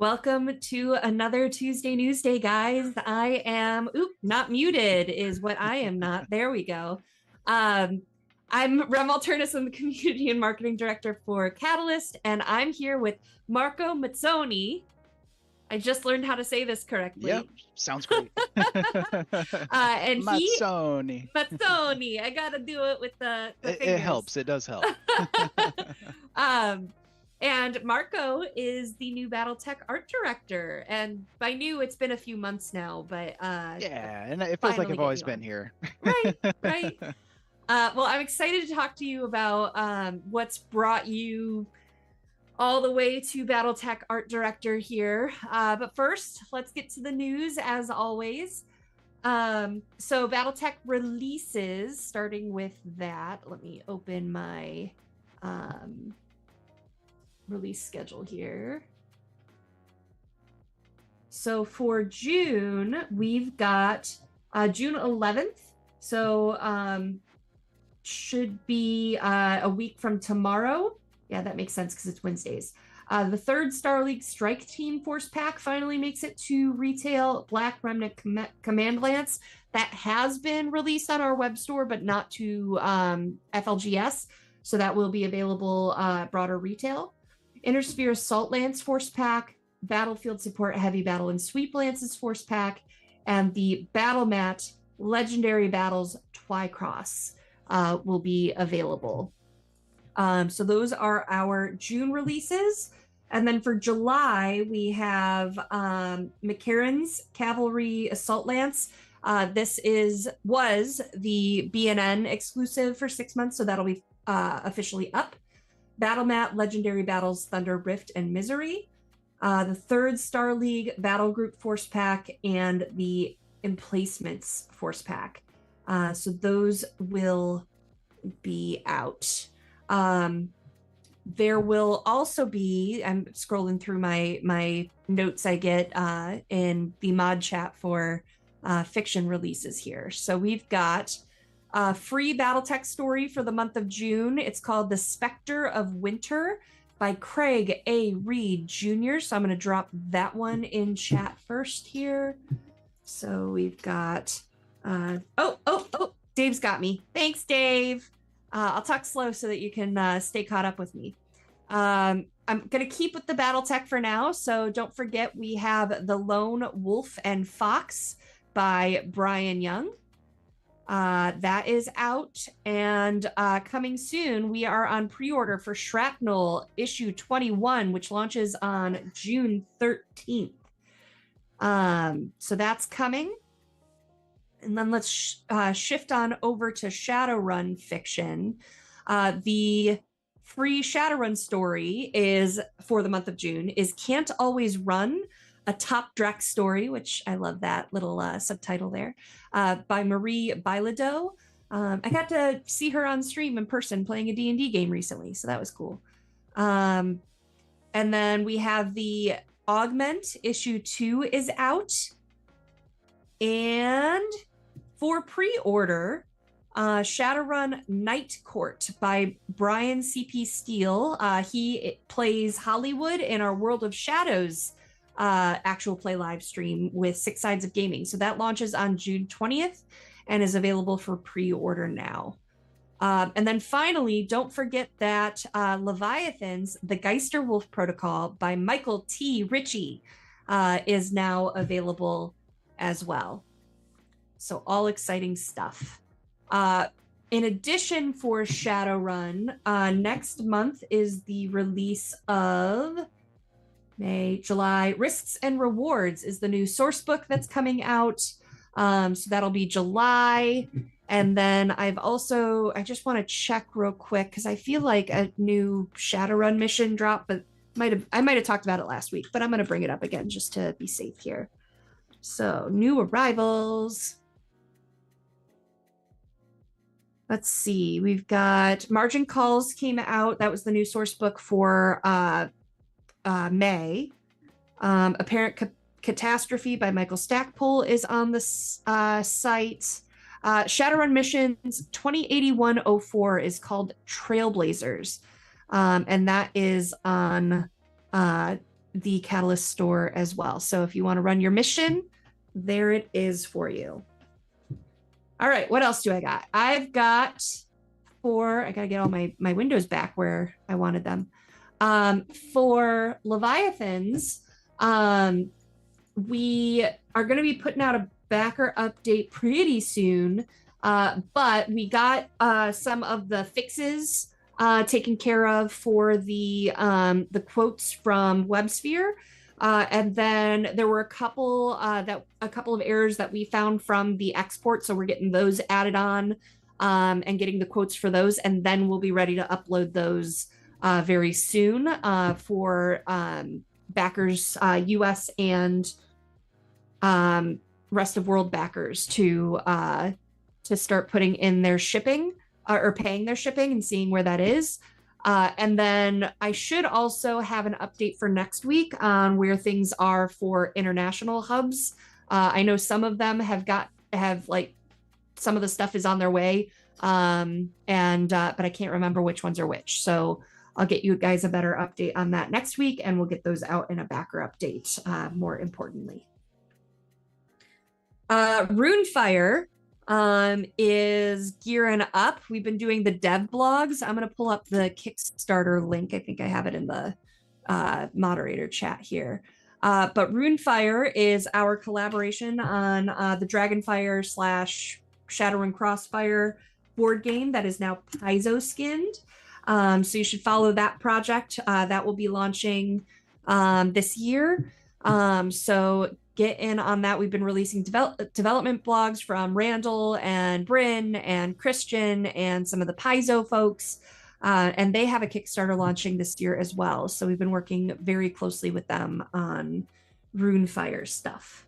Welcome to another Tuesday Newsday, guys. I am, not muted is what I am not. There we go. Um, I'm Rem Alternis. I'm the Community and Marketing Director for Catalyst, and I'm here with Marco Mazzoni. I just learned how to say this correctly. Yep, sounds great. And he, Mazzoni. Mazzoni, I got to do it with the It fingers. helps. It does help. um, and Marco is the new BattleTech art director. And by new, it's been a few months now, but Yeah, and it feels like I've always been here. Right, right. Well, I'm excited to talk to you about what's brought you all the way to BattleTech art director here. But first, let's get to the news as always. So BattleTech releases, starting with that. Let me open my release schedule here. So for June, we've got June 11th. So should be a week from tomorrow. Yeah, that makes sense because it's Wednesdays. The third Star League Strike Team Force Pack finally makes it to retail. Black Remnant Command Lance that has been released on our web store, but not to FLGS. So that will be available broader retail. Intersphere Assault Lance Force Pack, Battlefield Support Heavy Battle and Sweep Lances Force Pack, and the Battle Mat Legendary Battles Twycross will be available. So those are our June releases. And then for July, we have McCarran's Cavalry Assault Lance. This was the BNN exclusive for 6 months, so that'll be officially up. Battle Mat Legendary Battles Thunder, Rift, and Misery. The third Star League Battle Group Force Pack and the Emplacements Force Pack. So those will be out. There will also be, I'm scrolling through my notes I get in the mod chat for fiction releases here. So we've got a free BattleTech story for the month of June. It's called The Spectre of Winter by Craig A. Reed Jr. So I'm going to drop that one in chat first here. So we've got, Dave's got me. Thanks, Dave. I'll talk slow so that you can stay caught up with me. I'm going to keep with the BattleTech for now. So don't forget, we have The Lone Wolf and Fox by Brian Young. That is out, and coming soon, we are on pre-order for Shrapnel issue 21, which launches on June 13th. So that's coming. And then let's shift on over to Shadowrun fiction. The free Shadowrun story is for the month of June is Can't Always Run, a Top Drex story, which I love that little subtitle there, by Marie Bilodeau. I got to see her on stream in person playing a D&D game recently, so that was cool. And then we have the Augment issue 2 is out. And for pre-order, Shadowrun Night Court by Brian C.P. Steele. He plays Hollywood in our World of Shadows actual play live stream with Six Sides of Gaming. So that launches on June 20th and is available for pre-order now. And then finally, don't forget that Leviathans, the Geister Wolf Protocol by Michael T. Ritchie is now available as well. So all exciting stuff. In addition, for Shadowrun, next month is the release of July. Risks and Rewards is the new source book that's coming out. So that'll be July. And then I just want to check real quick because I feel like a new Shadowrun mission dropped, but I might have talked about it last week, but I'm going to bring it up again just to be safe here. So new arrivals. Let's see. We've got Margin Calls came out. That was the new source book for May. Apparent Catastrophe by Michael Stackpole is on the site. Shadowrun Missions 208104 is called Trailblazers. And that is on the Catalyst store as well. So if you want to run your mission, there it is for you. All right, what else do I got? I've got I gotta get all my windows back where I wanted them. For Leviathans, we are going to be putting out a backer update pretty soon. But we got some of the fixes taken care of for the quotes from WebSphere. And then there were a couple of errors that we found from the export, so we're getting those added on and getting the quotes for those, and then we'll be ready to upload those very soon for backers, US and rest of world backers to start putting in their shipping or paying their shipping and seeing where that is. And then I should also have an update for next week on where things are for international hubs. I know some of them have like some of the stuff is on their way, but I can't remember which ones are which. So I'll get you guys a better update on that next week, and we'll get those out in a backer update. More importantly, Runefire is gearing up. We've been doing the dev blogs. I'm going to pull up the Kickstarter link. I think I have it in the moderator chat here. But Runefire is our collaboration on the Dragonfire / Shadowrun Crossfire board game that is now Paizo skinned. So you should follow that project. That will be launching this year. So get in on that. We've been releasing development blogs from Randall and Bryn and Christian and some of the Paizo folks. And they have a Kickstarter launching this year as well. So we've been working very closely with them on Runefire stuff.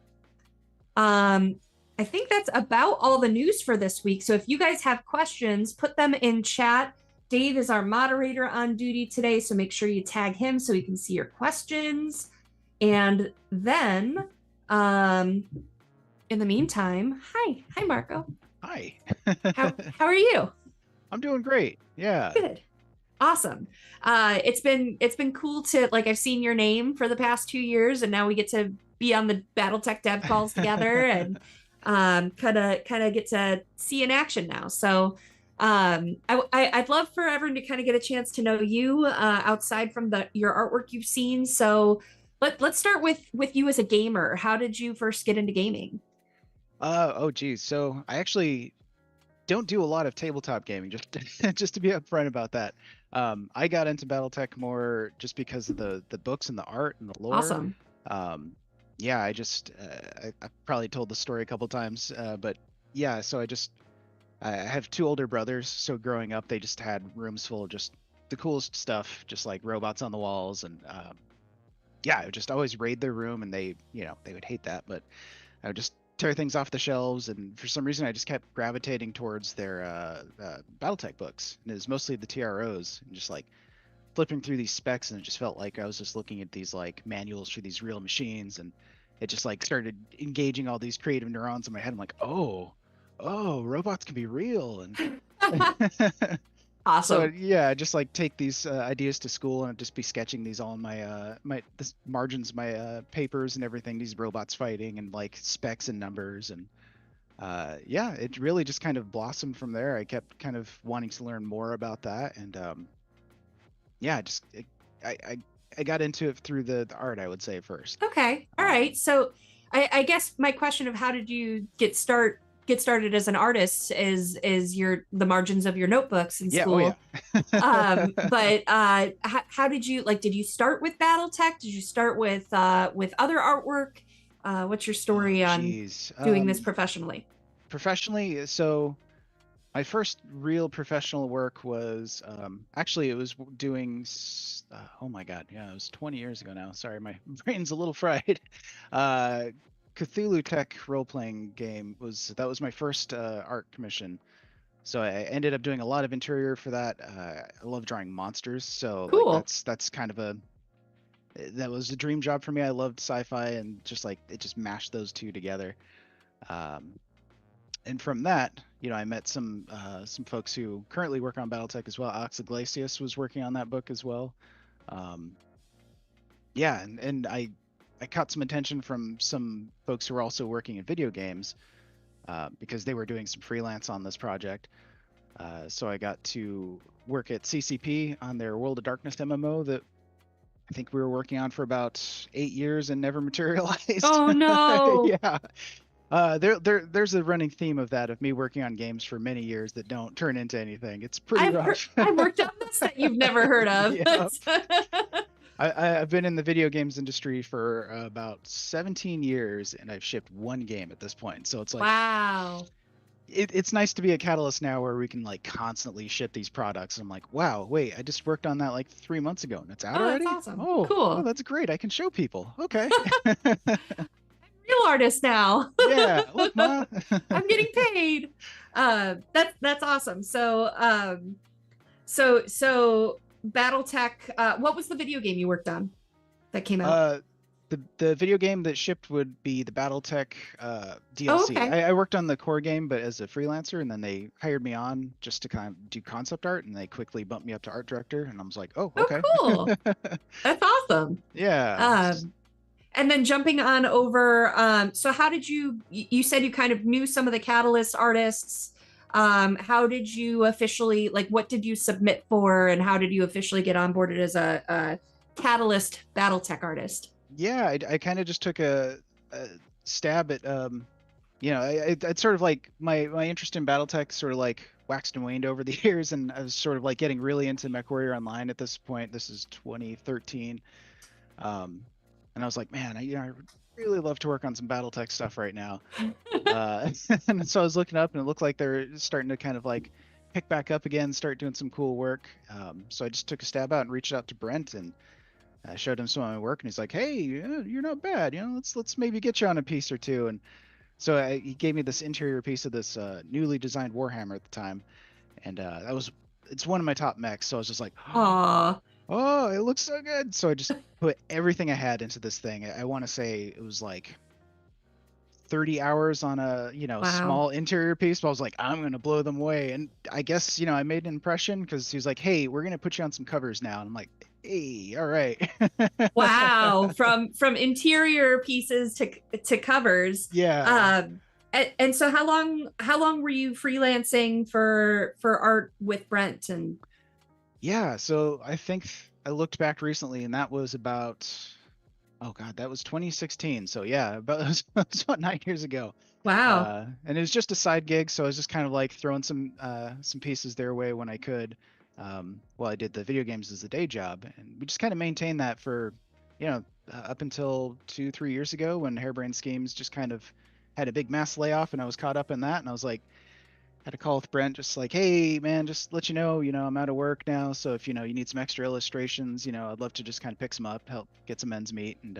I think that's about all the news for this week. So if you guys have questions, put them in chat. Dave is our moderator on duty today, so make sure you tag him so he can see your questions. And then, in the meantime, hi Marco. Hi. how are you? I'm doing great. Yeah. Good. Awesome. It's been cool to, like, I've seen your name for the past 2 years, and now we get to be on the BattleTech dev calls together and kind of get to see in action now. So I'd love for everyone to kind of get a chance to know you outside from your artwork you've seen. So let's start with you as a gamer. How did you first get into gaming? Oh geez. So I actually don't do a lot of tabletop gaming, just to be upfront about that. I got into BattleTech more just because of the books and the art and the lore. Awesome. Yeah, I probably told the story a couple times, but yeah, so I have 2 older brothers, so growing up they just had rooms full of just the coolest stuff, just like robots on the walls, and yeah, I would just always raid their room, and they would hate that, but I would just tear things off the shelves, and for some reason I just kept gravitating towards their BattleTech books, and it was mostly the TROs, and just like flipping through these specs, and it just felt like I was just looking at these like manuals for these real machines, and it just like started engaging all these creative neurons in my head. I'm like, oh, robots can be real. And Awesome. So yeah, I just like take these ideas to school, and I'd just be sketching these all in my margins, my papers and everything, these robots fighting and like specs and numbers, and yeah, it really just kind of blossomed from there. I kept kind of wanting to learn more about that, and yeah, I got into it through the art, I would say, first. Okay. All right. So I guess my question of how did you get started as an artist is the margins of your notebooks in school. Yeah, oh yeah. But how did you start with BattleTech? Did you start with other artwork? What's your story on doing this professionally? Professionally, so my first real professional work was actually it was doing oh my god, yeah, it was 20 years ago now. Sorry, my brain's a little fried. Cthulhu Tech role-playing game was my first art commission. So I ended up doing a lot of interior for that. I love drawing monsters, so cool. Like that's kind of that was a dream job for me. I loved sci-fi, and just like it just mashed those two together. And from that, I met some folks who currently work on BattleTech as well. Alex Iglesias was working on that book as well. yeah, and I caught some attention from some folks who were also working in video games because they were doing some freelance on this project. So I got to work at CCP on their World of Darkness MMO that I think we were working on for about 8 years and never materialized. Oh no. Yeah. There's a running theme of that, of me working on games for many years that don't turn into anything. It's pretty rough. I've worked on this that you've never heard of. Yeah. I've been in the video games industry for about 17 years and I've shipped one game at this point. So it's like, Wow. it's nice to be a Catalyst now where we can like constantly ship these products. I'm like, wow, wait, I just worked on that like 3 months ago and it's out Oh, that's already? awesome. Oh, Cool. that's great. I can show people. Okay. Real artist now. Yeah, look, Ma. I'm getting paid. That's awesome. So BattleTech. What was the video game you worked on that came out? The video game that shipped would be the BattleTech DLC. Oh, okay. I worked on the core game, but as a freelancer, and then they hired me on just to kind of do concept art, and they quickly bumped me up to art director, and I was like, oh, Oh, okay. cool. That's awesome. Yeah. And then jumping on over. So how did you said you kind of knew some of the Catalyst artists. How did you officially, like, what did you submit for, and how did you officially get onboarded as a Catalyst BattleTech artist? Yeah, I kind of just took a stab at I'd sort of like my interest in BattleTech sort of like waxed and waned over the years, and I was sort of like getting really into MechWarrior Online at this point. This is 2013, and I was like, man, I really love to work on some BattleTech stuff right now. And so I was looking up, and it looked like they're starting to kind of like pick back up again, start doing some cool work. So I just took a stab out and reached out to Brent and I showed him some of my work, and he's like, "Hey, you're not bad. Let's maybe get you on a piece or two." And so he gave me this interior piece of this newly designed Warhammer at the time, and it's one of my top mechs. So I was just like, Aw. "Oh, it looks so good!" So I just put everything I had into this thing. I want to say it was like 30 hours on a Wow. small interior piece, but I was like, I'm gonna blow them away. And I guess I made an impression because he was like, hey, we're gonna put you on some covers now, and I'm like, hey, all right. Wow. From interior pieces to covers. Yeah. And so how long were you freelancing for art with Brent? And Yeah, so I think I looked back recently, and that was about, oh god, that was 2016. So yeah, about it was about 9 years ago. wow. And it was just a side gig, so I was just kind of like throwing some pieces their way when I could, while I did the video games as a day job, and we just kind of maintained that for, up until 2-3 years ago when Harebrained Schemes just kind of had a big mass layoff, and I was caught up in that, and I was like, had a call with Brent, just like, hey man, just let you know, I'm out of work now, so if you need some extra illustrations, I'd love to just kind of pick some up, help get some ends meet, and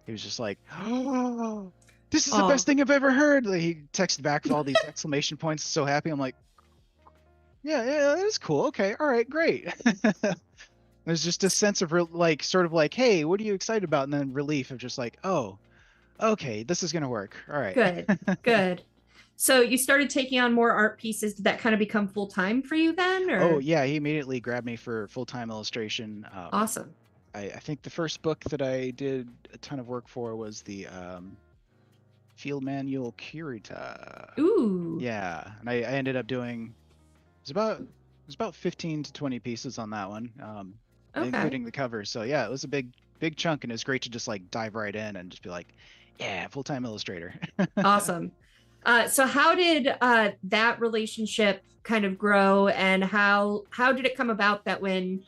he was just like, oh, this is the best Oh, thing I've ever heard. Like, he texted back with all these exclamation points, so happy. I'm like, yeah, that is cool. Okay, all right, great. There's just a sense of like, sort of like, hey, what are you excited about? And then relief of just like, oh, okay, this is gonna work. All right. good. Good. So you started taking on more art pieces. Did that kind of become full time for you then, Oh or? yeah, he immediately grabbed me for full-time illustration. Awesome. I think the first book that I did a ton of work for was the Field Manual Curita. Ooh. Yeah, and I ended up doing it was about 15 to 20 pieces on that one, Okay. including the cover. So yeah, it was a big chunk, and it was great to just like dive right in and just be like, yeah, full-time illustrator. Awesome. So how did that relationship kind of grow, and how did it come about that when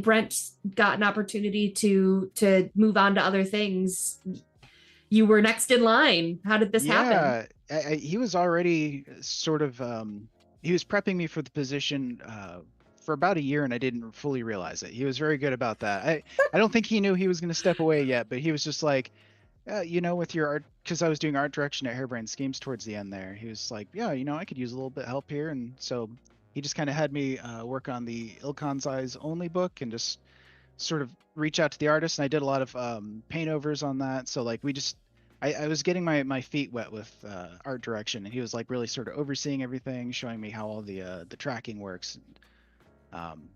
Brent got an opportunity to move on to other things, you were next in line? How did this happen? Yeah, he was already sort of he was prepping me for the position for about a year, and I didn't fully realize it. He was very good about that. I don't think he knew he was going to step away yet, but he was just like, with your art, because I was doing art direction at Harebrained Schemes towards the end there. He was like, yeah, I could use a little bit of help here, and so he just kind of had me work on the Ilkon's Eyes Only book and just sort of reach out to the artists, and I did a lot of paint overs on that. So like we just I was getting my feet wet with art direction, and he was like really sort of overseeing everything, showing me how all the tracking works. Um,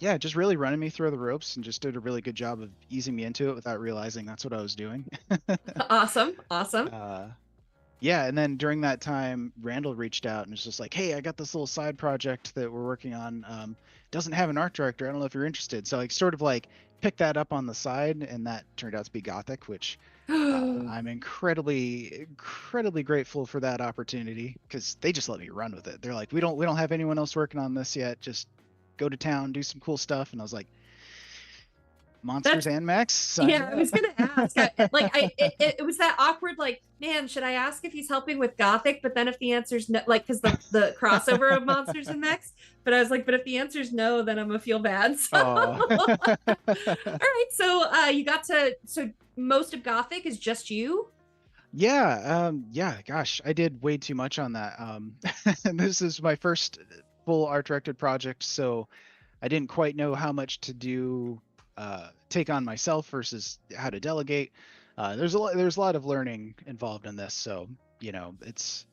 yeah, just really running me through the ropes and just did a really good job of easing me into it without realizing that's what I was doing. Awesome, awesome. uh, yeah, and then during that time, Randall reached out and was just like, "Hey, I got this little side project that we're working on. Doesn't have an art director. I don't know if you're interested." So I sort of like picked that up on the side, and that turned out to be Gothic, which I'm incredibly grateful for that opportunity because they just let me run with it. They're like, we don't have anyone else working on this yet. Just go to town, do some cool stuff." And I was like, monsters That's and mechs, sign yeah. me I up. was gonna ask. It was that awkward. Like, man, should I ask if he's helping with Gothic? But then if the answer's no, like, because the crossover of monsters and mechs. But I was like, but if the answer's no, then I'm gonna feel bad. So, Oh. all right. So, you got to. So most of Gothic is just you. Yeah, gosh, I did way too much on that. And this is my first full art directed project, so I didn't quite know how much to do, take on myself versus how to delegate. There's a lot of learning involved in this, so it's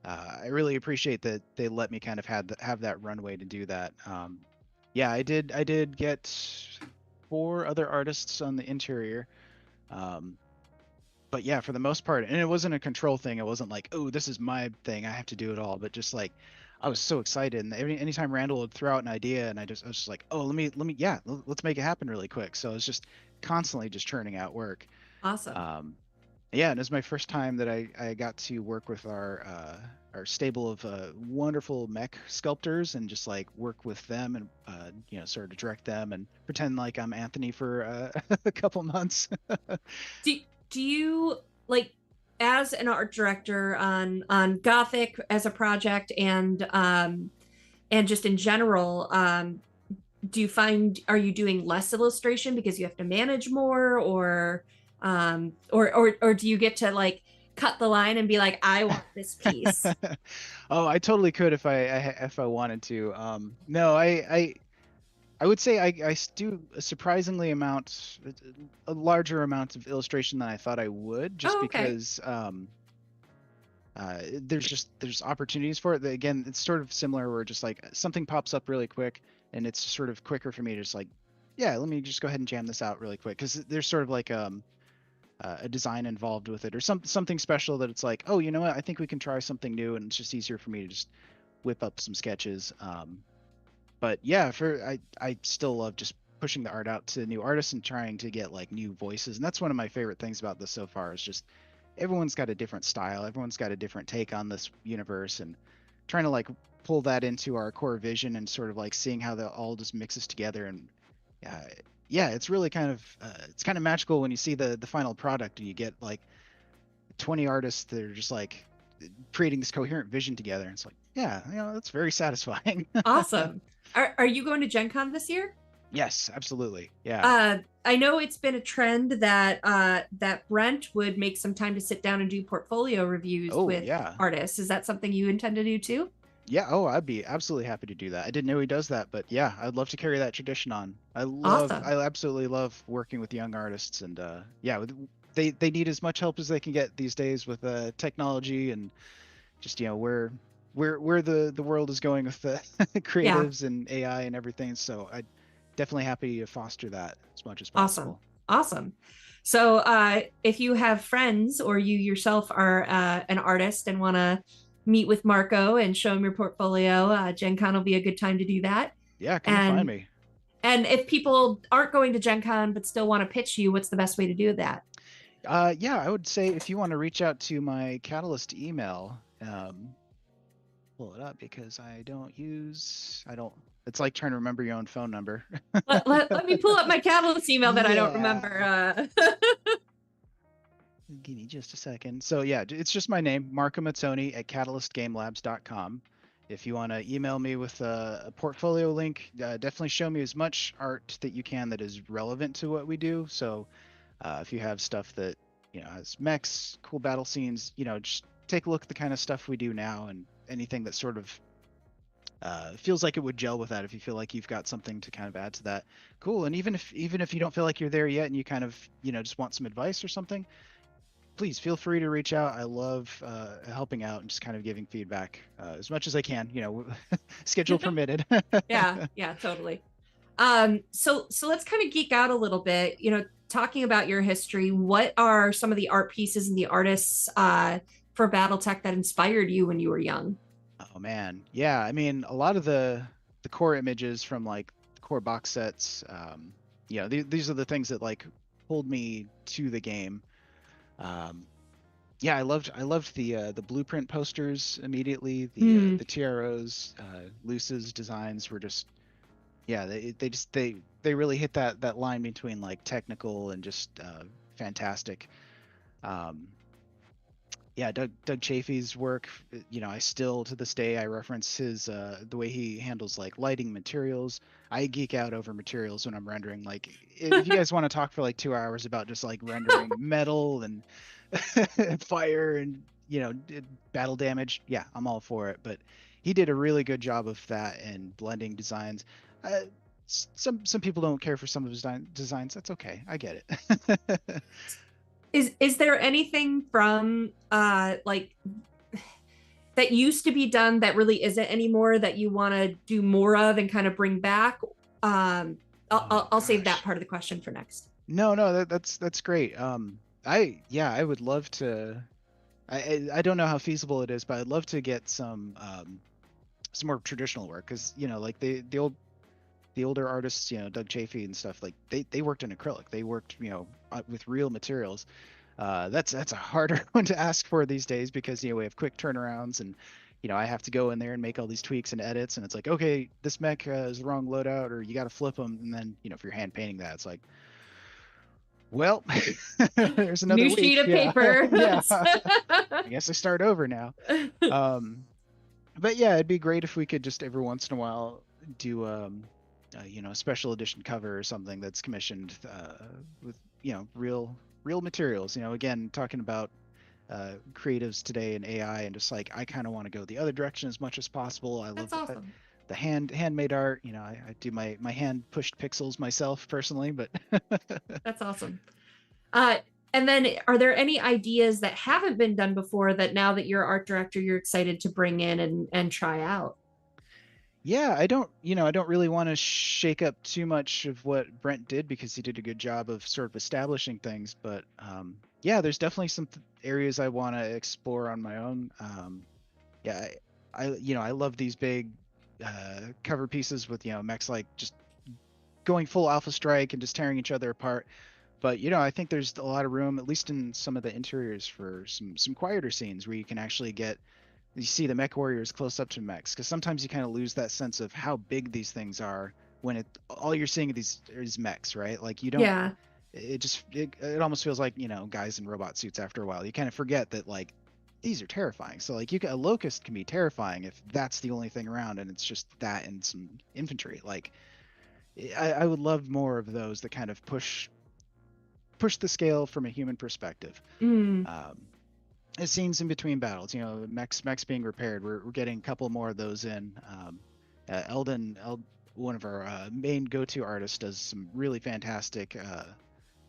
I really appreciate that they let me kind of have that runway to do that. Yeah, I did get 4 other artists on the interior. Um, but yeah, for the most part, and it wasn't a control thing. It wasn't like, oh, this is my thing, I have to do it all. But just like, I was so excited, and anytime Randall would throw out an idea, and I was just like, oh, yeah, let's make it happen really quick. So it's just constantly just churning out work. Awesome. Um, yeah, and it was my first time that I got to work with our stable of wonderful mech sculptors and just like work with them and sort of direct them and pretend like I'm Anthony for a couple months. do do you like, as an art director on Gothic as a project, and just in general, do you find, are you doing less illustration because you have to manage more, or do you get to like cut the line and be like, I want this piece? Oh, I totally could if I wanted to. No, I would say I do a surprisingly a larger amount of illustration than I thought I would, just Oh, okay. because there's opportunities for it. Again, it's sort of similar where just like something pops up really quick, and it's sort of quicker for me to just like, yeah, let me just go ahead and jam this out really quick because there's sort of like a design involved with it or something special that it's like, oh, you know what, I think we can try something new, and it's just easier for me to just whip up some sketches. But yeah, I still love just pushing the art out to new artists and trying to get like new voices, and that's one of my favorite things about this so far is just everyone's got a different style, everyone's got a different take on this universe, and trying to like pull that into our core vision and sort of like seeing how that all just mixes together. And uh, yeah, it's really it's kind of magical when you see the final product and you get like 20 artists that are just like creating this coherent vision together. And it's like, yeah, that's very satisfying. Awesome. Are you going to Gen Con this year? Yes, absolutely. Yeah. I know it's been a trend that that Brent would make some time to sit down and do portfolio reviews Oh, with yeah. artists. Is that something you intend to do too? Yeah. Oh, I'd be absolutely happy to do that. I didn't know he does that, but yeah, I'd love to carry that tradition on. Awesome. I absolutely love working with young artists, and yeah, they need as much help as they can get these days with technology and just where the world is going with the Yeah. creatives and AI and everything. So I definitely happy to foster that as much as Awesome. possible. Awesome. So, if you have friends or you yourself are an artist and want to meet with Marco and show him your portfolio, Gen Con will be a good time to do that. Yeah, come and find And me. and if people aren't going to Gen Con but still want to pitch you, what's the best way to do that? Yeah, I would say if you want to reach out to my Catalyst email, pull it up because I don't, it's like trying to remember your own phone number. Let me pull up my Catalyst email that I don't remember. Yeah. Give me just a second. So yeah, it's just my name, Marco Mazzoni at catalystgamelabs.com. If you want to email me with a portfolio link, definitely show me as much art that you can that is relevant to what we do. So if you have stuff that has mechs, cool battle scenes, just take a look at the kind of stuff we do now and anything that sort of feels like it would gel with that. If you feel like you've got something to kind of add to that, cool. And even if you don't feel like you're there yet and you kind of just want some advice or something, please feel free to reach out. I love helping out and just kind of giving feedback as much as I can. Schedule permitted. Yeah, yeah, totally. So let's kind of geek out a little bit. Talking about your history, what are some of the art pieces and the artists for BattleTech that inspired you when you were young? Oh man, yeah. I mean, a lot of the core images from like core box sets, these are the things that like pulled me to the game. Um, yeah, I loved the blueprint posters immediately. Mm, The TROs, Luce's designs were just yeah, they really hit that line between like technical and just fantastic. Um, yeah, Doug Chafee's work, I still to this day I reference his the way he handles like lighting materials. I geek out over materials when I'm rendering. Like if you guys want to talk for like 2 hours about just like rendering metal and fire and battle damage, yeah, I'm all for it. But he did a really good job of that and blending designs. Uh, some people don't care for some of his designs. That's okay. I get it. is there anything from like that used to be done that really isn't anymore that you want to do more of and kind of bring back? Oh I'll save that gosh. part of the question for next. No, that's great. I would love to. I don't know how feasible it is, but I'd love to get some more traditional work because like the older artists, Doug Chafee and stuff, like they worked in acrylic. They worked with real materials. That's a harder one to ask for these days because we have quick turnarounds and I have to go in there and make all these tweaks and edits and it's like okay this mech is the wrong loadout or you got to flip them and then if you're hand painting that it's like well, there's another New sheet week. of Yeah. paper. Yeah. I guess I start over now. Um, but yeah, it'd be great if we could just every once in a while do a special edition cover or something that's commissioned with real materials. Again, talking about creatives today and AI and just like I kind of want to go the other direction as much as possible. I love That's awesome. the handmade art. I do my hand pushed pixels myself personally, but That's awesome. Uh, and then are there any ideas that haven't been done before that now that you're art director, you're excited to bring in and try out? yeah, I don't really want to shake up too much of what Brent did because he did a good job of sort of establishing things. But yeah, there's definitely some areas I want to explore on my own. Yeah, I love these big cover pieces with mechs like just going full Alpha Strike and just tearing each other apart. But I think there's a lot of room, at least in some of the interiors, for some quieter scenes where you can actually get you see the mech warriors close up to mechs because sometimes you kind of lose that sense of how big these things are when all you're seeing of these is mechs, right? Like you don't Yeah. it almost feels like guys in robot suits after a while. You kind of forget that like these are terrifying. So like a locust can be terrifying if that's the only thing around and it's just that and some infantry. Like I would love more of those that kind of push the scale from a human perspective. Mm, Um, it scenes in between battles, mechs being repaired. We're getting a couple more of those in. One of our main go-to artists, does some really fantastic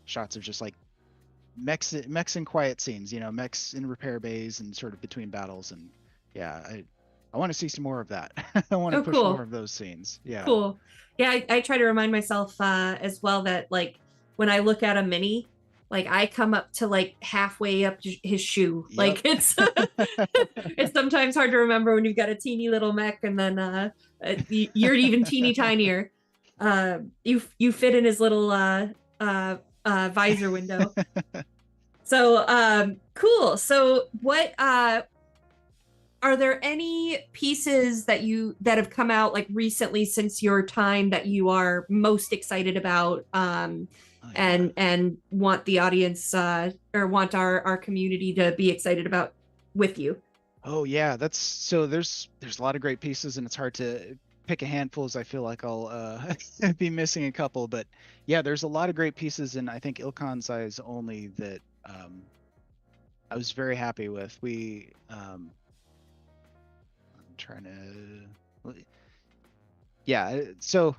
shots of just like mechs in quiet scenes. Mechs in repair bays and sort of between battles. And yeah, I want to see some more of that. I want to oh, push more cool. of those scenes. Yeah. Cool. Yeah, I try to remind myself as well that like when I look at a mini, like I come up to like halfway up his shoe. Yep. Like it's sometimes hard to remember when you've got a teeny little mech and then you're even teeny tinier. You fit in his little visor window. So cool. So what are there any pieces that have come out like recently since your time that you are most excited about Oh yeah. and want the audience or want our community to be excited about with you? Oh yeah, that's so there's a lot of great pieces and it's hard to pick a handful as I feel like I'll be missing a couple, but yeah, there's a lot of great pieces and I think Ilkon's Eyes only that I was very happy with. I'm trying to yeah, so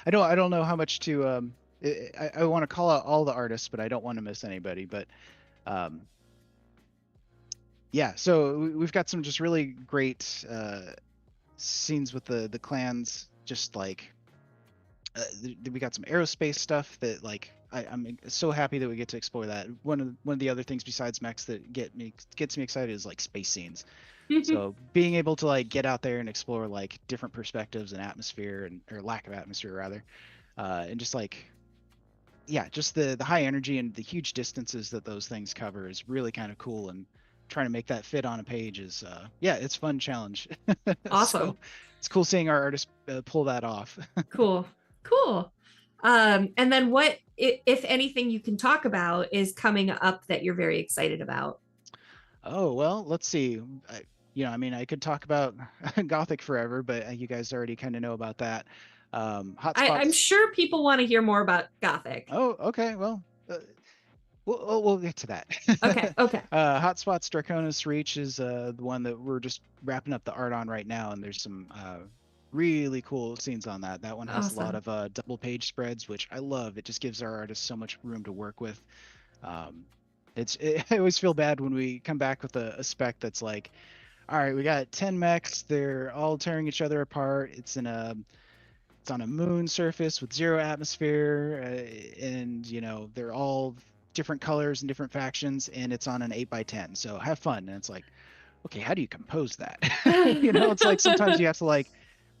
I don't know how much to I want to call out all the artists, but I don't want to miss anybody, but um yeah, so we've got some just really great scenes with the clans just like we got some aerospace stuff that like I'm so happy that we get to explore that. One of the other things besides mechs that gets me excited is like space scenes. So being able to like get out there and explore like different perspectives and atmosphere and or lack of atmosphere rather, and just like yeah, just the high energy and the huge distances that those things cover is really kind of cool. And trying to make that fit on a page is yeah, it's fun challenge. So Awesome. it's cool seeing our artists pull that off. Cool. Cool. And then what, if anything, you can talk about is coming up that you're very excited about? Oh, well, let's see. I mean, I could talk about Gothic forever, but you guys already kind of know about that. I'm Hotspots. sure people want to hear more about Gothic. Oh, okay. Well, we'll get to that. Okay. Okay. Hotspots Draconis Reach is the one that we're just wrapping up the art on right now, and there's some really cool scenes on that. That one has a lot Awesome. of double page spreads, which I love. It just gives our artists so much room to work with. Um, I always feel bad when we come back with a spec that's like, all right, we got 10 mechs. They're all tearing each other apart. It's on a moon surface with zero atmosphere, and they're all different colors and different factions, and it's on an 8x10. So have fun. And it's like, okay, how do you compose that? It's like sometimes you have to like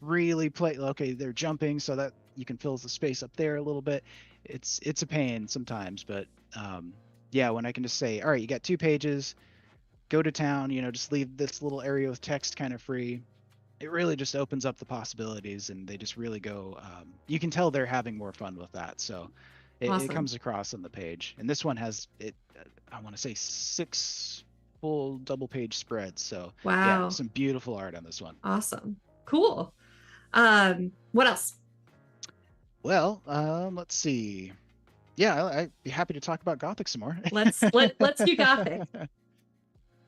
really play. Okay, they're jumping so that you can fill the space up there a little bit. It's a pain sometimes, but yeah, when I can just say, all right, you got 2 pages, go to town, just leave this little area with text kind of free. It really just opens up the possibilities, and they just really go. You can tell they're having more fun with that, so it Awesome. comes across on the page. And this one has it. I want to say 6 full double page spreads. So yeah, Wow. some beautiful art on this one. Awesome. Cool. What else? Well, let's see. Yeah, I'd be happy to talk about Gothic some more. Let's do Gothic.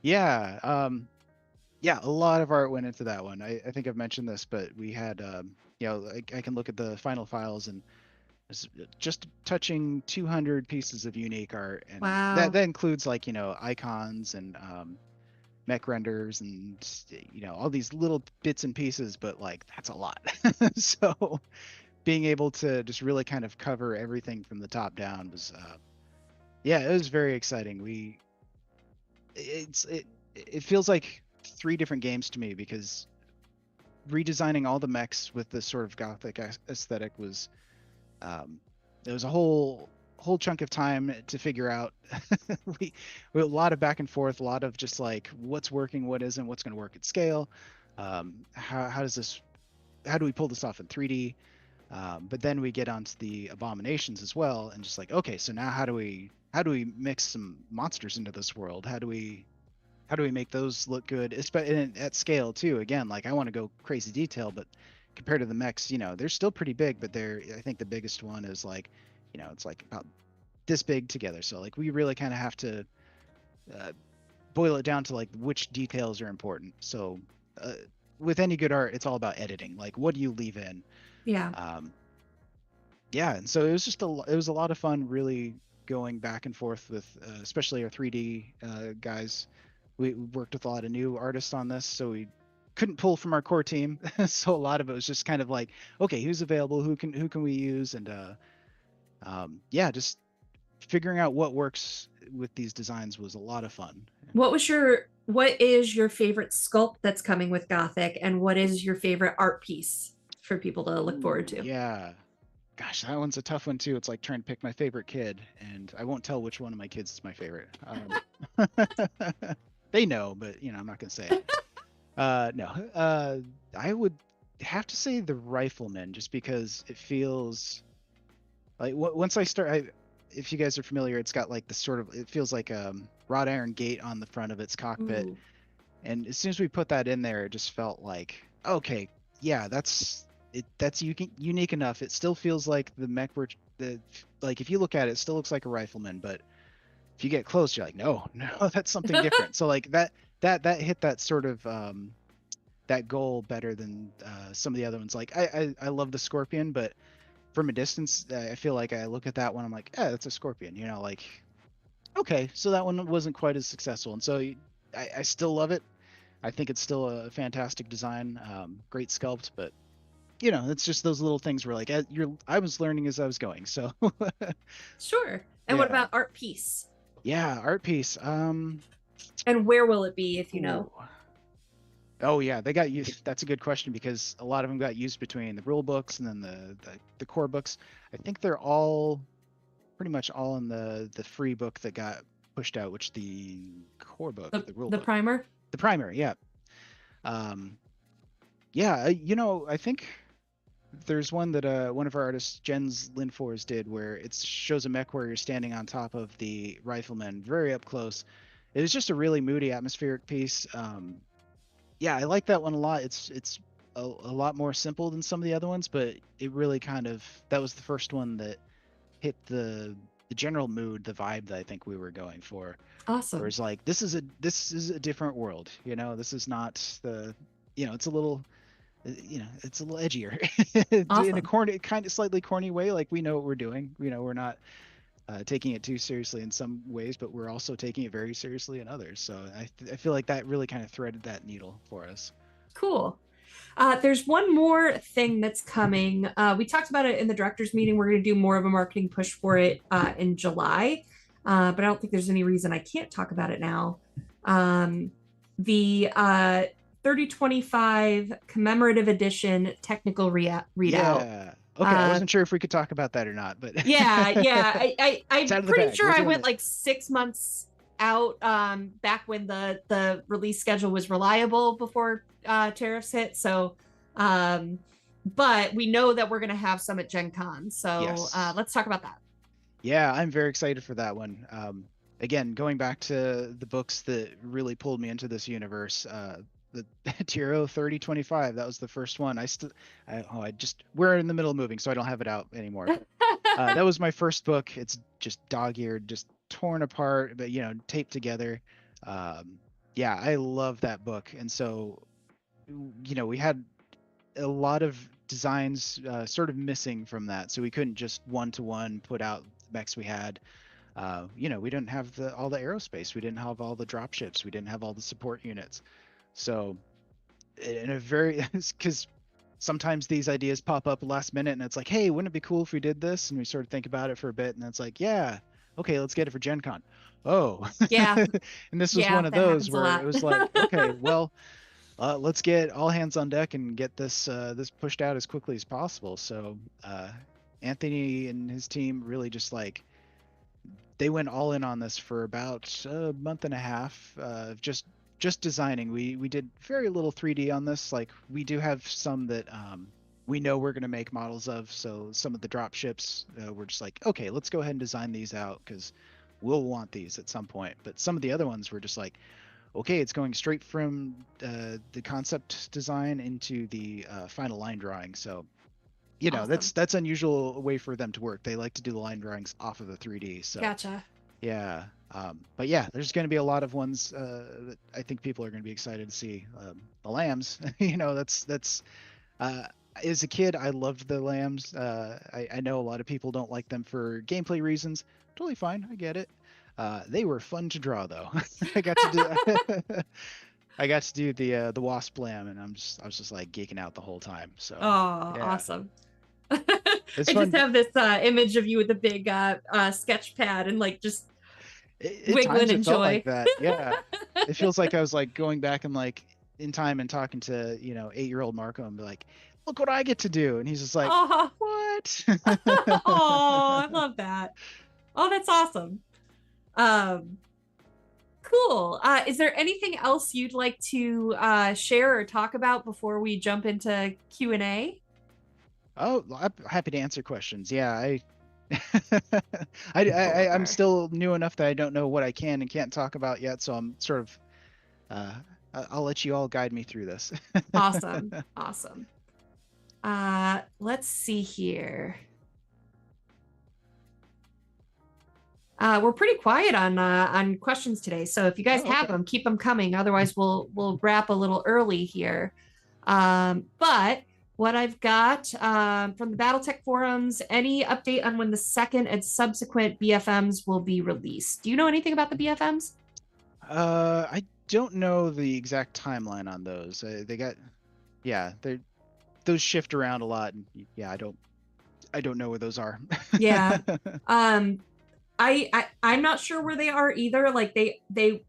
Yeah, yeah, a lot of art went into that one. I think I've mentioned this, but we had, I can look at the final files, and it's just touching 200 pieces of unique art, and that Wow. that includes like icons and mech renders and all these little bits and pieces, but like that's a lot. So being able to just really kind of cover everything from the top down was, yeah, it was very exciting. It feels like 3 different games to me because redesigning all the mechs with this sort of gothic aesthetic was it was a whole chunk of time to figure out. We a lot of back and forth, a lot of just like what's working, what isn't, what's going to work at scale. How do we pull this off in 3D? But then we get onto the abominations as well, and just like, okay, so now how do we mix some monsters into this world? How do we make those look good, especially at scale too? Again, like I want to go crazy detail, but compared to the mechs, they're still pretty big, but I think the biggest one is like, it's like about this big together. So like we really kind of have to uh, boil it down to like which details are important. So uh, with any good art, it's all about editing. Like what do you leave in? Yeah. Um, yeah, and so it was a lot of fun really going back and forth with especially our 3D guys. We worked with a lot of new artists on this, so we couldn't pull from our core team. So a lot of it was just kind of like, okay, who's available, who can we use, and yeah, just figuring out what works with these designs was a lot of fun. What is your favorite sculpt that's coming with Gothic, and what is your favorite art piece for people to look forward Ooh, to? yeah. Gosh, that one's a tough one too. It's like trying to pick my favorite kid, and I won't tell which one of my kids is my favorite. They know, but I'm not gonna say it. No. I would have to say the Rifleman, just because it feels like once I start. If you guys are familiar, it's got like this sort of. It feels like a wrought iron gate on the front of its cockpit, Ooh. and as soon as we put that in there, it just felt like, okay, yeah, that's it. That's unique enough. It still feels like the mech were the like if you look at it, it still looks like a Rifleman, but if you get close, you're like, no, no, that's something different. So like that hit that sort of that goal better than some of the other ones. Like I love the Scorpion, but from a distance, I feel like I look at that one, I'm like, yeah, that's a Scorpion. Like okay, so that one wasn't quite as successful, and so I still love it. I think it's still a fantastic design, great sculpt, but it's just those little things where like I was learning as I was going. So Sure. And what yeah. about art piece? Yeah, art piece. And where will it be, if you Ooh. know? Oh yeah, they got used. That's a good question because a lot of them got used between the rule books and then the core books. I think they're all pretty much all in the free book that got pushed out, which the core book, The the rule the book, primer? the primary. Yeah. Um, yeah. I think there's one that one of our artists, Jens Linfors, did where it shows a mech where you're standing on top of the rifleman, very up close. It was just a really moody, atmospheric piece. Yeah, I like that one a lot. It's a lot more simple than some of the other ones, but it really kind of that was the first one that hit the general mood, the vibe that I think we were going for. Awesome. Whereas like this is a different world, this is not the it's a little it's a little edgier in a Awesome. corny kind of slightly corny way. Like we know what we're doing. We're not taking it too seriously in some ways, but we're also taking it very seriously in others. So I feel like that really kind of threaded that needle for us. Cool. There's one more thing that's coming. We talked about it in the directors meeting. We're going to do more of a marketing push for it in July, but I don't think there's any reason I can't talk about it now. The 3025 commemorative edition technical readout. Yeah. Okay, I Uh, wasn't sure if we could talk about that or not, but yeah. it's I'm out of the pretty bag. sure We're I doing went this. like 6 months out back when the release schedule was reliable before tariffs hit. So, um, but we know that we're going to have some at Gen Con. So Yes. let's talk about that. Yeah, I'm very excited for that one. Again, going back to the books that really pulled me into this universe, the Tiro 3025, that was the first one. We're in the middle of moving, so I don't have it out anymore. But that was my first book. It's just dog-eared, just torn apart, but taped together. Um, yeah, I love that book, and so we had a lot of designs sort of missing from that, so we couldn't just one-to-one put out the mechs we had. We didn't have all the aerospace, we didn't have all the dropships, we didn't have all the support units. So in a very because sometimes these ideas pop up last minute and it's like, hey, wouldn't it be cool if we did this? And we sort of think about it for a bit and it's like, yeah, okay, let's get it for Gen Con. Oh. Yeah. And this was Yeah. one of That those happens a where it lot. was like, okay, well, let's get all hands on deck and get this pushed out as quickly as possible. So Anthony and his team really just like they went all in on this for about a month and a half, just designing. We did very little 3D on this. Like we do have some that we know we're going to make models of. So some of the drop ships, we're just like, okay, let's go ahead and design these out because we'll want these at some point. But some of the other ones were just like, okay, it's going straight from the concept design into the final line drawing. So Awesome. that's unusual way for them to work. They like to do the line drawings off of the 3D. So Gotcha. yeah, but yeah, there's going to be a lot of ones that I think people are going to be excited to see. The lambs, that's uh, as a kid I loved the lambs. I know a lot of people don't like them for gameplay reasons. Totally fine, I get it. They were fun to draw though. I got to do I got to do the wasp lamb, and I was just like geeking out the whole time. So Oh, yeah, awesome. it's I just fun. have this image of you with a big sketch pad and like just At wiggling times it in felt like joy. that. Yeah, it feels like I was like going back and like in time and talking to 8-year-old Marco and be like, look what I get to do, and he's just like, Oh, what? oh, I love that. Oh, that's awesome. Um, cool. Is there anything else you'd like to share or talk about before we jump into Q&A? Oh, I'm happy to answer questions. Yeah, I'm Sure. still new enough that I don't know what I can and can't talk about yet, so I'm sort of uh, I'll let you all guide me through this. Awesome. Awesome. Let's see here. We're pretty quiet on questions today, so if you guys Oh, have okay. them, keep them coming. Otherwise, we'll wrap a little early here. But what I've got from the BattleTech forums, any update on when the second and subsequent BFMs will be released? Do you know anything about the BFMs? I don't know the exact timeline on those. They got, yeah, they're those shift around a lot, and yeah, I don't know where those are. Yeah. I'm not sure where they are either. Like they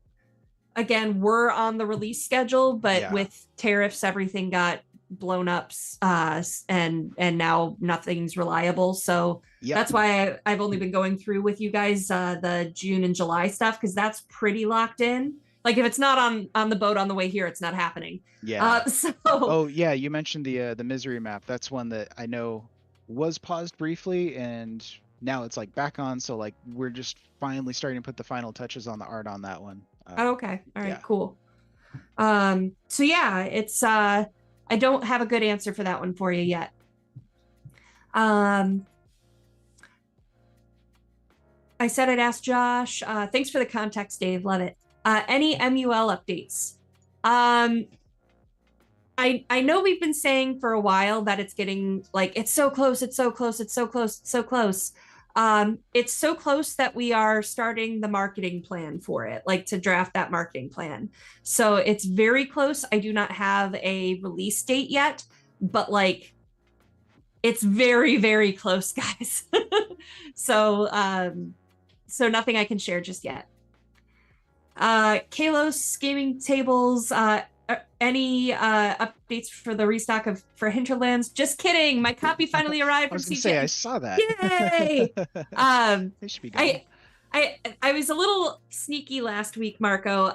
again were on the release schedule, but Yeah. with tariffs, everything got blown up, and now nothing's reliable. So Yep. that's why I've only been going through with you guys the June and July stuff, because that's pretty locked in. Like if it's not on the boat on the way here, it's not happening. Yeah. So Oh yeah, you mentioned the misery map. That's one that I know was paused briefly, and now it's like back on. So like we're just finally starting to put the final touches on the art on that one. okay, all right, Yeah. cool. So yeah, it's I don't have a good answer for that one for you yet. Um, I said I'd ask Josh. Thanks for the context, Dave. Love it. Any MUL updates? I know we've been saying for a while that it's getting like it's so close, it's so close, it's so close, it's so close. It's so close that we are starting the marketing plan for it, like to draft that marketing plan. So it's very close. I do not have a release date yet, but like it's very, very close, guys. So nothing I can share just yet. Kalos gaming tables, any updates for the restock of for Hinterlands? Just kidding. My copy finally arrived I from was gonna say I CJ. saw that. Yay! They should be done. I was a little sneaky last week, Marco.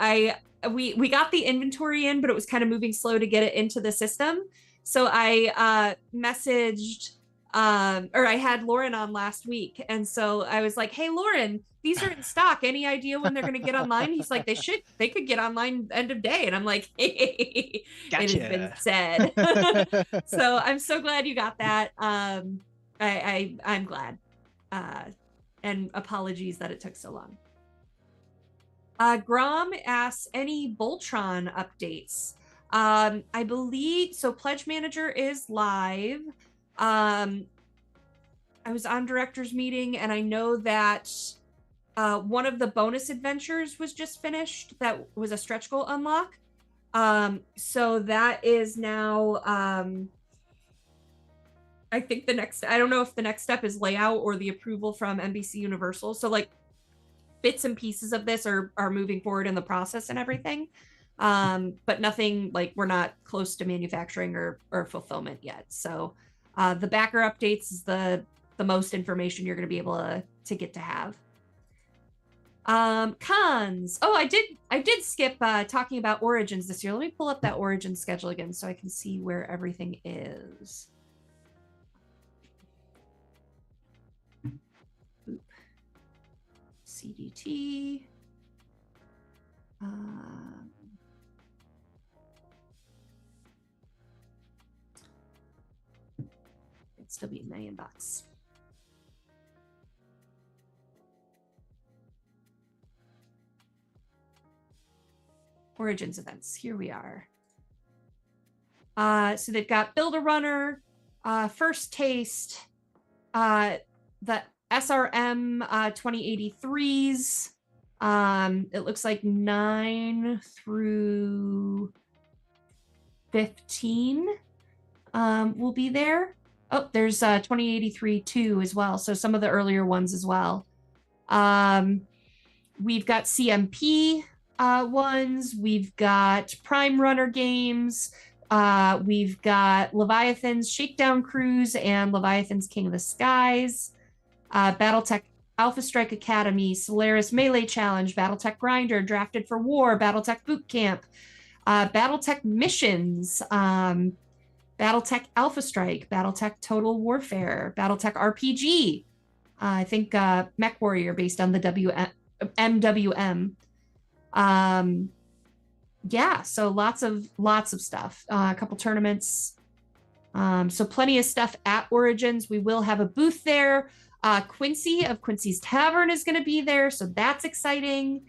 We got the inventory in, but it was kind of moving slow to get it into the system. So I messaged or I had Lauren on last week, and so I was like, "Hey, Lauren, these are in stock. Any idea when they're going to get online?" He's like, they could get online end of day," and I'm like, "Hey, it has been Gotcha. said." So I'm so glad you got that. I'm glad. And apologies that it took so long. Grom asks any Voltron updates. I believe so. Pledge Manager is live. I was on director's meeting, and I know that one of the bonus adventures was just finished. That was a stretch goal unlock. So that is now. I think I don't know if the next step is layout or the approval from NBC Universal. So like bits and pieces of this are moving forward in the process and everything. But nothing like we're not close to manufacturing or fulfillment yet. So the backer updates is the most information you're going to be able to get to have. Cons. Oh, I did skip talking about Origins this year. Let me pull up that Origins schedule again so I can see where everything is. Oop. CDT. It'd still be $1 million. Origins events. Here we are. So they've got Build a Runner, First Taste, the SRM 2083s. It looks like 9 through 15 will be there. Oh, there's 2083 2 as well. So some of the earlier ones as well. We've got CMP ones. We've got Prime Runner games. We've got Leviathan's Shakedown Cruise and Leviathan's King of the Skies. Battletech Alpha Strike Academy, Solaris Melee Challenge, Battletech Grinder, Drafted for War, Battletech Boot Camp, Battletech Missions, Battletech Alpha Strike, Battletech Total Warfare, Battletech RPG. I think Mech Warrior based on the MWM. Yeah, so lots of stuff. A couple tournaments. So plenty of stuff at Origins. We will have a booth there. Quincy of Quincy's Tavern is going to be there, so that's exciting.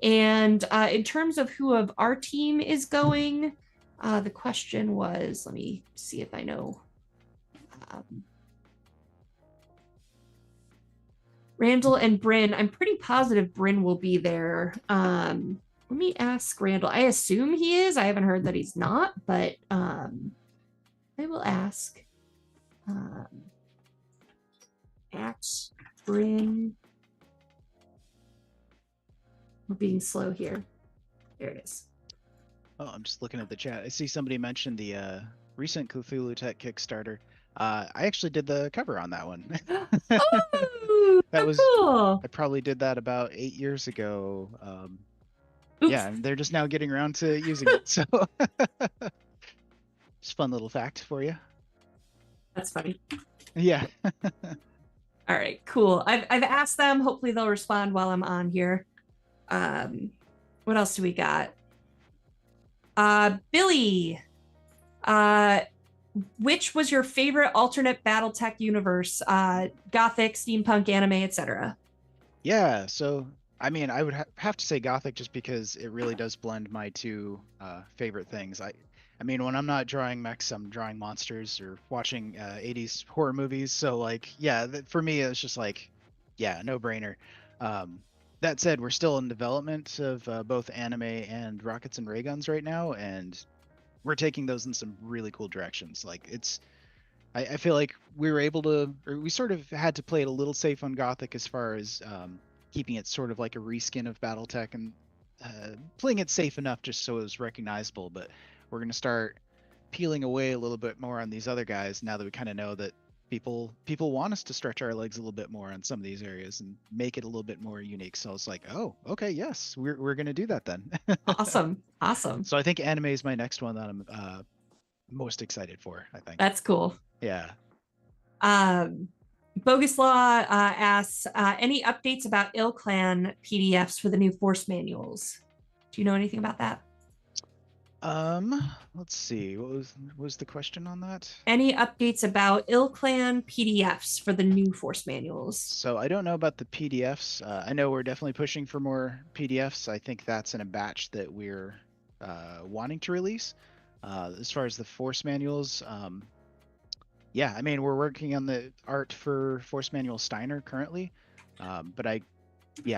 And in terms of who of our team is going, the question was, let me see if I know. Randall and Bryn. I'm pretty positive Bryn will be there. Let me ask Randall. I assume he is. I haven't heard that he's not, but I will ask. At Bryn. We're being slow here. There it is. Oh, I'm just looking at the chat. I see somebody mentioned the recent Cthulhu Tech Kickstarter. I actually did the cover on that one. Oh, That so was cool. I probably did that about 8 years ago. Oops. Yeah, and they're just now getting around to using it. So just fun little fact for you. That's funny. Yeah. All right, cool. I've asked them. Hopefully they'll respond while I'm on here. What else do we got? Billy. Which was your favorite alternate BattleTech universe? Gothic, steampunk, anime, etc. Yeah, so I mean, I would have to say Gothic just because it really does blend my two favorite things. I mean, when I'm not drawing mechs, I'm drawing monsters or watching 80s horror movies. So like, yeah, for me, it's just like, yeah, no brainer. Um, that said, we're still in development of both anime and rockets and ray guns right now, and we're taking those in some really cool directions. Like I feel like we were able to, or we sort of had to play it a little safe on Gothic as far as keeping it sort of like a reskin of BattleTech and playing it safe enough just so it was recognizable. But we're going to start peeling away a little bit more on these other guys now that we kind of know that people want us to stretch our legs a little bit more on some of these areas and make it a little bit more unique. So it's like, oh, okay, yes, we're going to do that then. Awesome. Awesome. So I think anime is my next one that I'm most excited for, I think. That's cool. Yeah. Bogus Law asks, any updates Il Clan PDFs for the new force manuals? Do you know anything about that? Let's see. What was the question on that? Any updates about Il Clan PDFs for the new force manuals? So I don't know about the PDFs. I know we're definitely pushing for more PDFs. I think that's in a batch that we're wanting to release. As far as the force manuals, yeah, I mean, we're working on the art for Force Manual Steiner currently, but I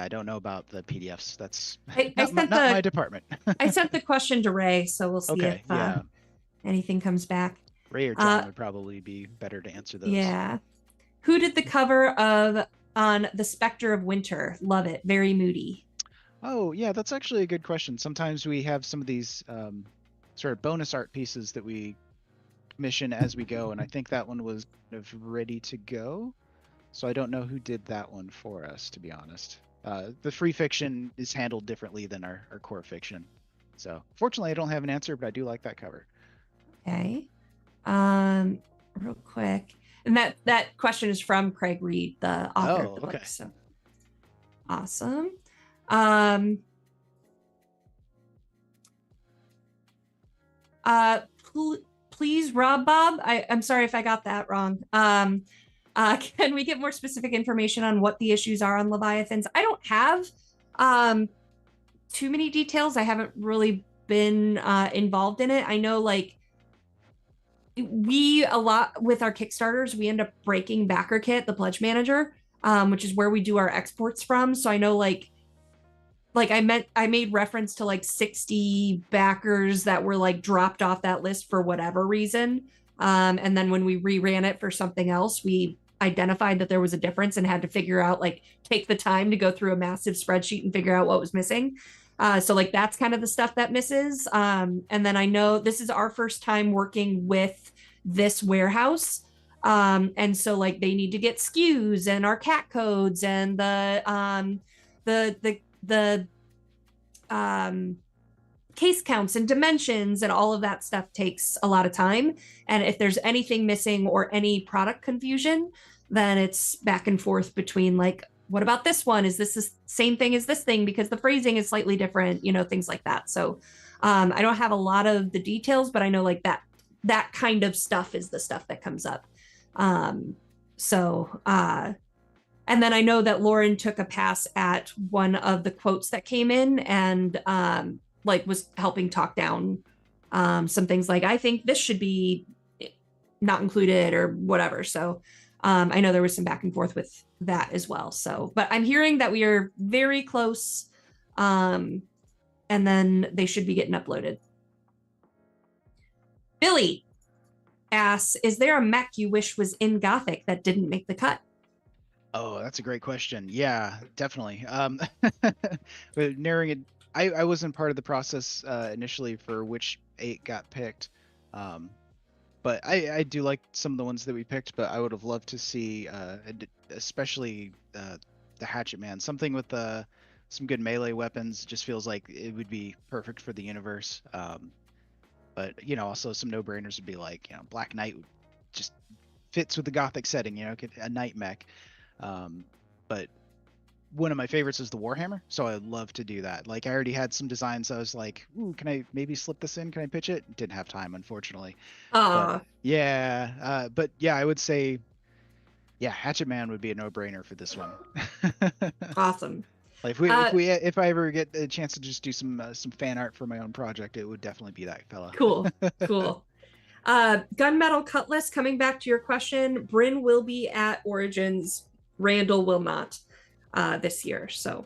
don't know about the PDFs. That's not my department. I sent the question to Ray, so we'll see Okay, if anything comes back. Ray or John would probably be better to answer those. Yeah. Who did the cover of on The Spectre of Winter? Love it. Very moody. Oh, yeah, that's actually a good question. Sometimes we have some of these sort of bonus art pieces that we mission as we go, and I think that one was kind of ready to go. So I don't know who did that one for us, to be honest. The free fiction is handled differently than our core fiction. So fortunately, I don't have an answer, but I do like that cover. Okay. Real quick. And that question is from Craig Reed, the author of the book. So awesome. Please, Rob Bob. I'm sorry if I got that wrong. Can we get more specific information on what the issues are on Leviathans? I don't have too many details. I haven't really been involved in it. I know like a lot with our Kickstarters, we end up breaking BackerKit, the pledge manager, which is where we do our exports from. So I know like I made reference to like 60 backers that were like dropped off that list for whatever reason. And then when we reran it for something else, we identified that there was a difference and had to figure out, like, take the time to go through a massive spreadsheet and figure out what was missing. So like that's kind of the stuff that misses. And then I know this is our first time working with this warehouse. And so like they need to get SKUs and our cat codes and the case counts and dimensions and all of that stuff takes a lot of time. And if there's anything missing or any product confusion, then it's back and forth between like, what about this one? Is this the same thing as this thing? Because the phrasing is slightly different, things like that. So I don't have a lot of the details, but I know like that kind of stuff is the stuff that comes up. And then I know that Lauren took a pass at one of the quotes that came in and was helping talk down some things like, I think this should be not included or whatever. So I know there was some back and forth with that as well. So, but I'm hearing that we are very close and then they should be getting uploaded. Billy asks, is there a mech you wish was in Gothic that didn't make the cut? Oh, that's a great question. Yeah, definitely. But narrowing it, I wasn't part of the process initially for which 8 got picked. Um, but I do like some of the ones that we picked, but I would have loved to see, especially the Hatchet Man, something with some good melee weapons. Just feels like it would be perfect for the universe. But also some no-brainers would be like, Black Knight just fits with the Gothic setting. A knight mech. But one of my favorites is the Warhammer, so I'd love to do that. Like I already had some designs. I was like, ooh, can I maybe slip this in? Can I pitch it? Didn't have time, unfortunately. But yeah, I would say, yeah, Hatchet Man would be a no-brainer for this one. Awesome. Like if I ever get a chance to just do some fan art for my own project, it would definitely be that fella. Cool. Gunmetal Cutlass, coming back to your question, Bryn will be at Origins. Randall will not this year. So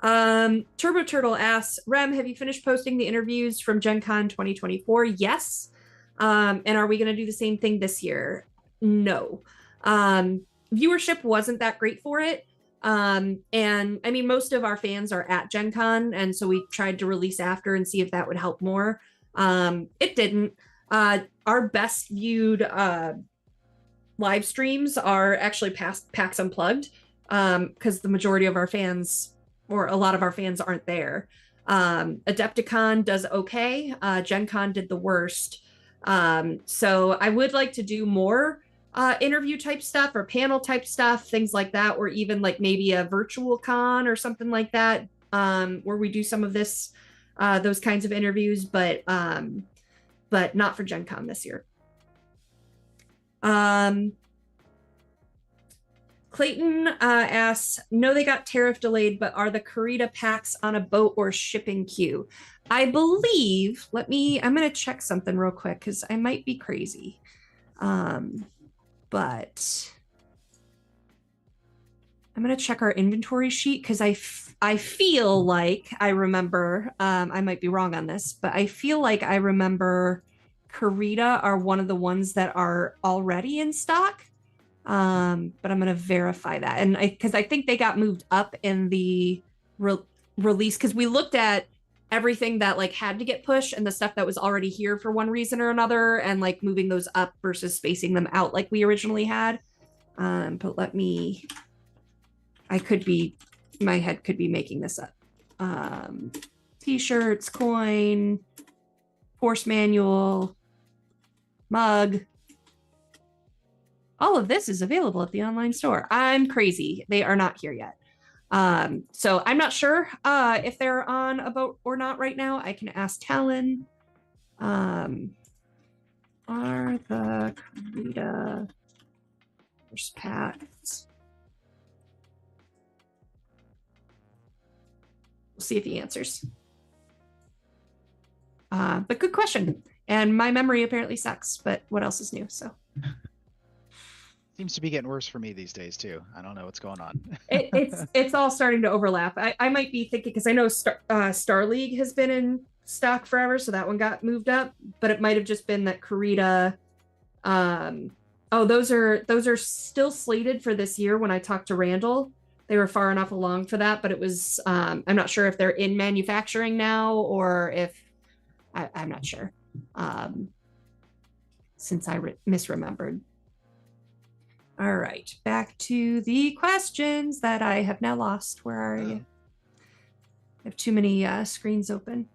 Turbo Turtle asks, Rem, have you finished posting the interviews from Gen Con 2024? Yes. And are we going to do the same thing this year? No. Viewership wasn't that great for it. And I mean, most of our fans are at Gen Con, and so we tried to release after and see if that would help more. It didn't. Our best viewed live streams are actually past PAX Unplugged, because the majority of our fans, or a lot of our fans, aren't there. Adepticon does okay. Gen Con did the worst. So I would like to do more interview type stuff or panel type stuff, things like that, or even like maybe a virtual con or something like that, where we do some of this, those kinds of interviews, but not for Gen Con this year. Clayton asks, no, they got tariff delayed, but are the Karita packs on a boat or shipping queue? I believe, I'm going to check something real quick because I might be crazy. But I'm going to check our inventory sheet because I feel like I remember, I might be wrong on this, but I feel like I remember Karita are one of the ones that are already in stock. But I'm going to verify that. And because I think they got moved up in the release, because we looked at everything that like had to get pushed and the stuff that was already here for one reason or another, and like moving those up versus spacing them out like we originally had. But my head could be making this up. T-shirts, coin, force manual, mug. All of this is available at the online store. I'm crazy. They are not here yet. So I'm not sure if they're on a boat or not right now. I can ask Talon. Are the Karita first packs? We'll see if he answers. But good question. And my memory apparently sucks, but what else is new? So seems to be getting worse for me these days too. I don't know what's going on. it's all starting to overlap. I might be thinking, because I know Star League has been in stock forever, so that one got moved up, but it might have just been that Karita. Those are still slated for this year. When I talked to Randall, they were far enough along for that, but it was I'm not sure if they're in manufacturing now or if I'm not sure, since I misremembered. All right, back to the questions that I have now lost. Where are you? I have too many screens open.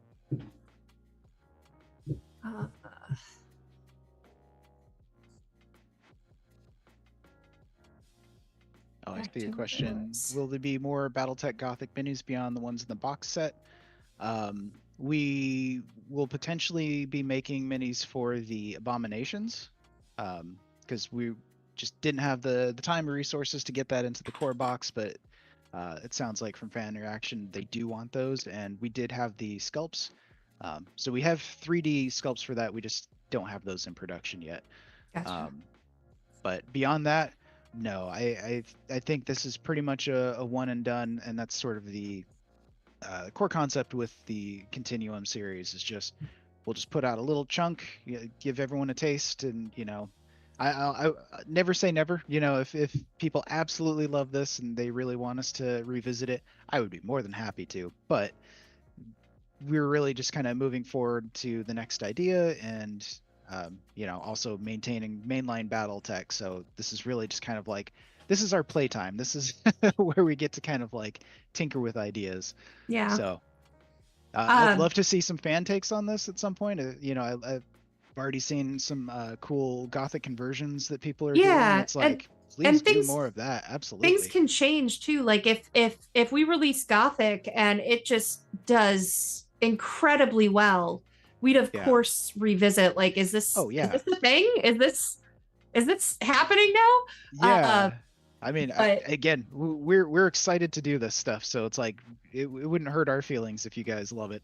I see your question. Will there be more BattleTech Gothic minis beyond the ones in the box set? We will potentially be making minis for the Abominations, because we just didn't have the time or resources to get that into the core box, but it sounds like from fan reaction they do want those, and we did have the sculpts. So we have 3D sculpts for that. We just don't have those in production yet. Gotcha. But beyond that, no. I think this is pretty much a one and done, and that's sort of the core concept with the Continuum series, is just we'll just put out a little chunk, give everyone a taste, and I never say never. If people absolutely love this and they really want us to revisit it, I would be more than happy to. But we're really just kind of moving forward to the next idea, and also maintaining mainline BattleTech. So this is really just kind of like, this is our playtime. This is where we get to kind of like tinker with ideas. Yeah. So I'd love to see some fan takes on this at some point. I've already seen some cool Gothic conversions that people are doing. It's like, please do more of that. Absolutely. Things can change too. Like if we release Gothic and it just does incredibly well, we'd of course revisit. Like, is this is this the thing? Is this happening now? Yeah. I mean, again, we're excited to do this stuff, so it's like it wouldn't hurt our feelings if you guys love it.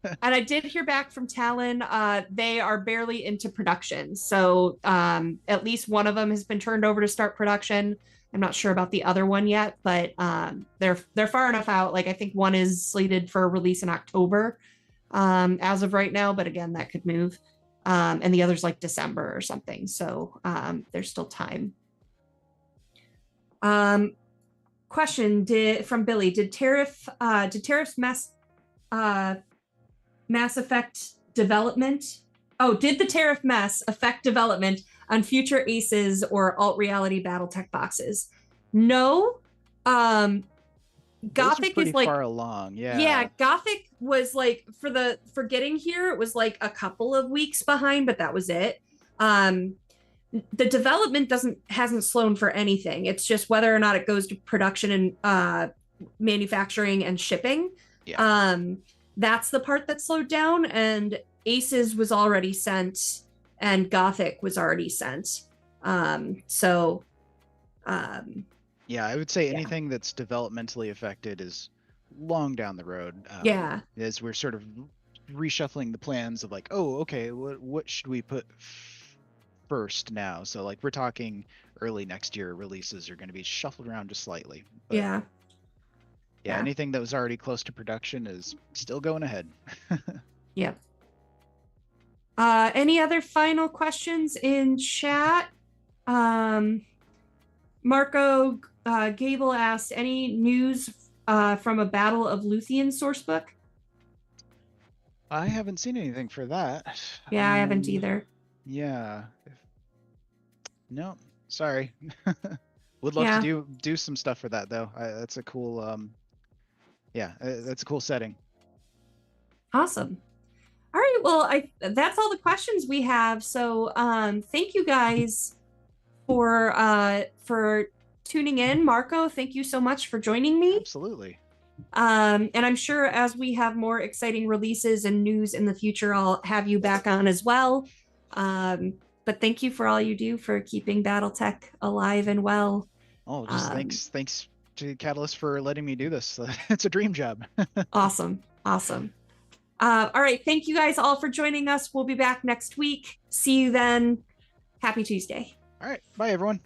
And I did hear back from Talon. They are barely into production, so at least one of them has been turned over to start production. I'm not sure about the other one yet, but they're far enough out. Like, I think one is slated for release in October, as of right now. But again, that could move. And the other's like December or something. So there's still time. Question from Billy: Did tariffs mass affect development? Oh, did the tariff mess affect development on future Aces or Alt Reality BattleTech boxes? No. Gothic is like far along. Yeah, Gothic was like for getting here, it was like a couple of weeks behind, but that was it. The development hasn't slowed for anything. It's just whether or not it goes to production and manufacturing and shipping. Yeah. That's the part that slowed down, and Aces was already sent and Gothic was already sent. Yeah, I would say anything that's developmentally affected is long down the road. As we're sort of reshuffling the plans of like, oh, okay, what should we put first now? So like, we're talking early next year releases are going to be shuffled around just slightly. But yeah, anything that was already close to production is still going ahead. Yep. Any other final questions in chat? Marco Gable asked, any news from a Battle of Luthien sourcebook? I haven't seen anything for that. Yeah, I haven't either. Yeah. No, sorry. Would love to do some stuff for that though. That's a cool that's a cool setting. Awesome. All right, well, that's all the questions we have. So thank you guys for tuning in. Marco, thank you so much for joining me. Absolutely. And I'm sure as we have more exciting releases and news in the future, I'll have you back on as well. But thank you for all you do for keeping BattleTech alive and well. Oh, just thanks to Catalyst for letting me do this. It's a dream job. Awesome. All right, thank you guys all for joining us. We'll be back next week. See you then. Happy Tuesday. All right, bye everyone.